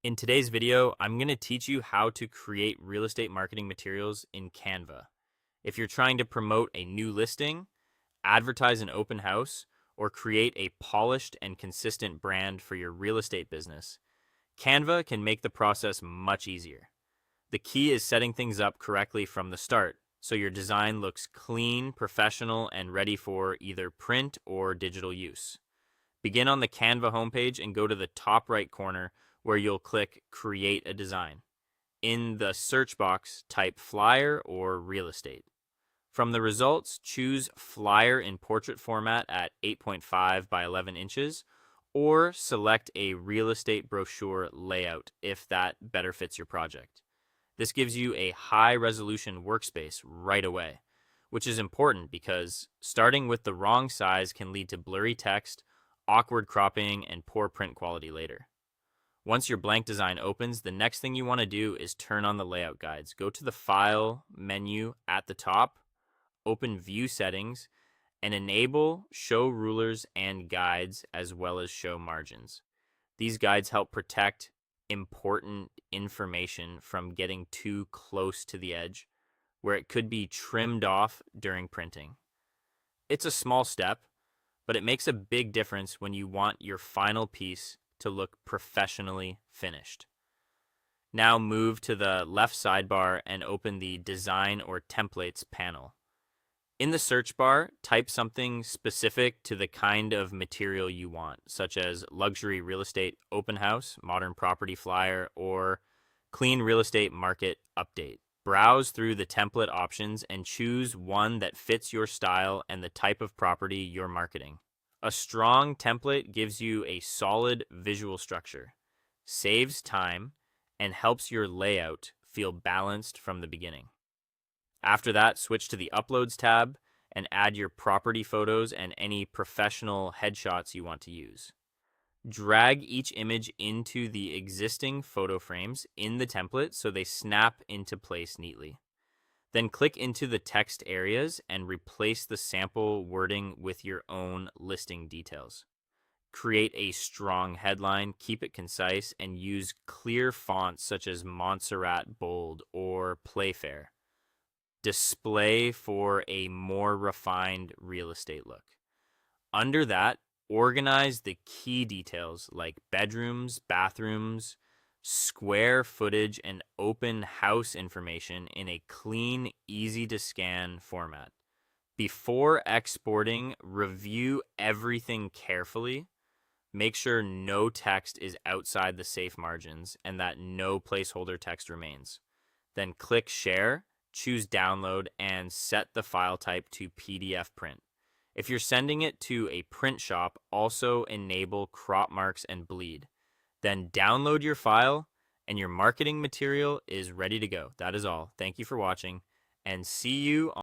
In today's video, I'm going to teach you how to create real estate marketing materials in Canva. If you're trying to promote a new listing, advertise an open house, or create a polished and consistent brand for your real estate business, Canva can make the process much easier. The key is setting things up correctly from the start, so your design looks clean, professional, and ready for either print or digital use. Begin on the Canva homepage and go to the top right corner where you'll click Create a Design. In the search box, type flyer or real estate. From the results, choose flyer in portrait format at 8.5 by 11 inches, or select a real estate brochure layout if that better fits your project. This gives you a high resolution workspace right away, which is important because starting with the wrong size can lead to blurry text, awkward cropping, and poor print quality later. Once your blank design opens, the next thing you want to do is turn on the layout guides. Go to the File menu at the top, open View Settings, and enable Show Rulers and Guides as well as Show Margins. These guides help protect important information from getting too close to the edge, where it could be trimmed off during printing. It's a small step, but it makes a big difference when you want your final piece to look professionally finished. Now move to the left sidebar and open the Design or Templates panel. In the search bar, type something specific to the kind of material you want, such as luxury real estate open house, modern property flyer, or clean real estate market update. Browse through the template options and choose one that fits your style and the type of property you're marketing. A strong template gives you a solid visual structure, saves time, and helps your layout feel balanced from the beginning. After that, switch to the Uploads tab and add your property photos and any professional headshots you want to use. Drag each image into the existing photo frames in the template so they snap into place neatly. Then click into the text areas and replace the sample wording with your own listing details. Create a strong headline, keep it concise, and use clear fonts such as Montserrat Bold or Playfair. Display for a more refined real estate look. Under that, organize the key details like bedrooms, bathrooms, square footage, and open house information in a clean, easy to scan format. Before exporting, review everything carefully. Make sure no text is outside the safe margins and that no placeholder text remains. Then click Share, choose Download, and set the file type to PDF print. If you're sending it to a print shop, also enable crop marks and bleed. Then download your file and your marketing material is ready to go. That is all. Thank you for watching and see you on